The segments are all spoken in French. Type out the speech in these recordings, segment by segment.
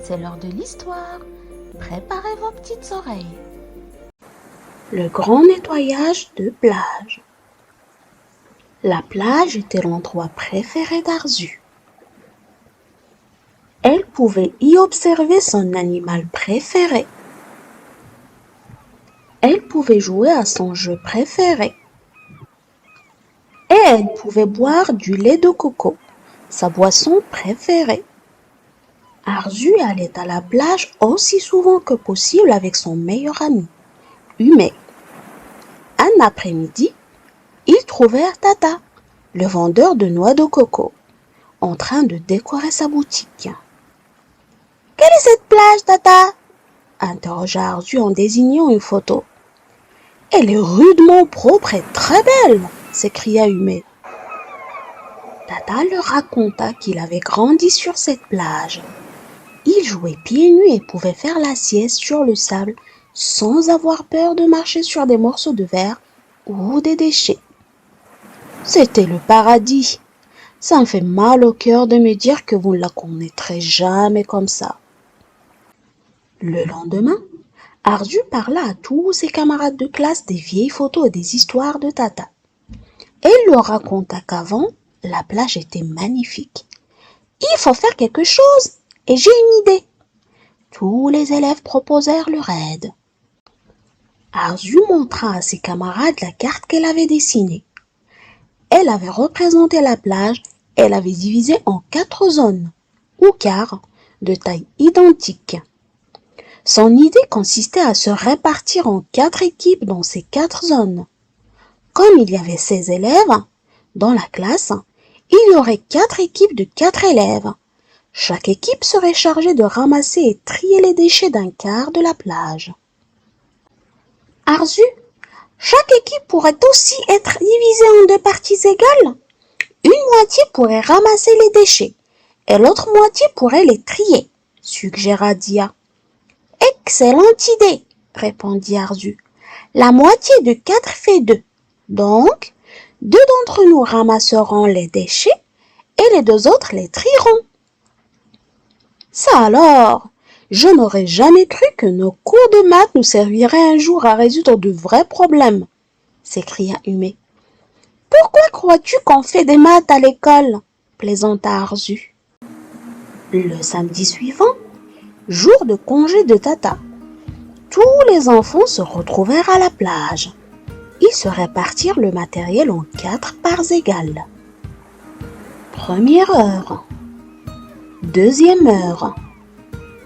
c'est l'heure de l'histoire. Préparez vos petites oreilles. Le grand nettoyage de plage. La plage était l'endroit préféré d'Arzu. Elle pouvait y observer son animal préféré. Elle pouvait jouer à son jeu préféré. Et elle pouvait boire du lait de coco, sa boisson préférée. Arzu allait à la plage aussi souvent que possible avec son meilleur ami, Umé. Un après-midi, ils trouvèrent Tata, le vendeur de noix de coco, en train de décorer sa boutique. « Quelle est cette plage, Tata ?» interrogea Arzu en désignant une photo. « Elle est rudement propre et très belle !» s'écria Umé. Tata leur raconta qu'il avait grandi sur cette plage. Il jouait pieds nus et pouvait faire la sieste sur le sable sans avoir peur de marcher sur des morceaux de verre ou des déchets. C'était le paradis. Ça me fait mal au cœur de me dire que vous ne la connaîtrez jamais comme ça. Le lendemain, Arzu parla à tous ses camarades de classe des vieilles photos et des histoires de Tata. Elle leur raconta qu'avant, la plage était magnifique. Il faut faire quelque chose et j'ai une idée. Tous les élèves proposèrent leur aide. Arzu montra à ses camarades la carte qu'elle avait dessinée. Elle avait représenté la plage, elle avait divisé en 4 zones, ou quarts, de taille identique. Son idée consistait à se répartir en 4 équipes dans ces 4 zones. Comme il y avait 16 élèves dans la classe, il y aurait 4 équipes de 4 élèves. Chaque équipe serait chargée de ramasser et trier les déchets d'un quart de la plage. Arzu, chaque équipe pourrait aussi être divisée en 2 parties égales. Une moitié pourrait ramasser les déchets et l'autre moitié pourrait les trier, suggéra Dia. Excellente idée, répondit Arzu. La moitié de 4 fait 2. Donc, 2 d'entre nous ramasseront les déchets et les 2 autres les trieront. Ça alors, je n'aurais jamais cru que nos cours de maths nous serviraient un jour à résoudre de vrais problèmes, s'écria Umé. Pourquoi crois-tu qu'on fait des maths à l'école, plaisanta Arzu. Le samedi suivant, jour de congé de Tata, tous les enfants se retrouvèrent à la plage. Ils se répartirent le matériel en 4 parts égales. Première heure. Deuxième heure,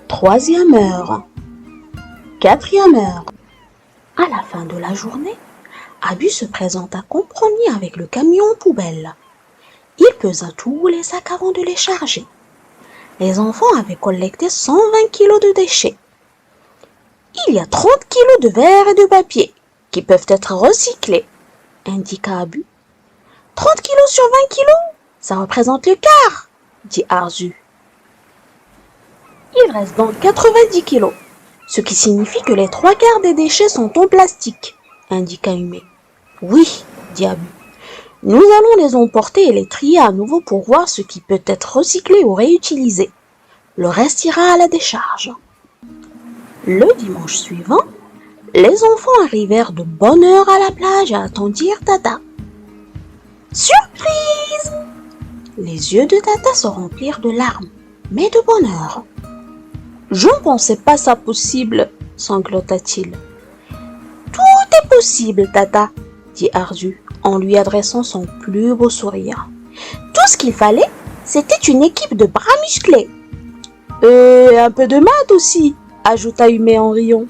troisième heure, quatrième heure. À la fin de la journée, Abu se présenta compromis avec le camion poubelle. Il pesa tous les sacs avant de les charger. Les enfants avaient collecté 120 kilos de déchets. Il y a 30 kilos de verre et de papier qui peuvent être recyclés, indiqua Abu. 30 kilos sur 20 kilos, ça représente le quart, dit Arzu. Il reste donc 90 kilos, ce qui signifie que les 3 quarts des déchets sont en plastique, indiqua Umé. Oui, dit Abu. Nous allons les emporter et les trier à nouveau pour voir ce qui peut être recyclé ou réutilisé. Le reste ira à la décharge. Le dimanche suivant, les enfants arrivèrent de bonne heure à la plage et attendirent Tata. Surprise! Les yeux de Tata se remplirent de larmes, mais de bonheur. Je ne pensais pas ça possible, sanglota-t-il. Tout est possible, Tata, dit Arzu, en lui adressant son plus beau sourire. Tout ce qu'il fallait, c'était une équipe de bras musclés. Et un peu de maths aussi, ajouta Umé en riant.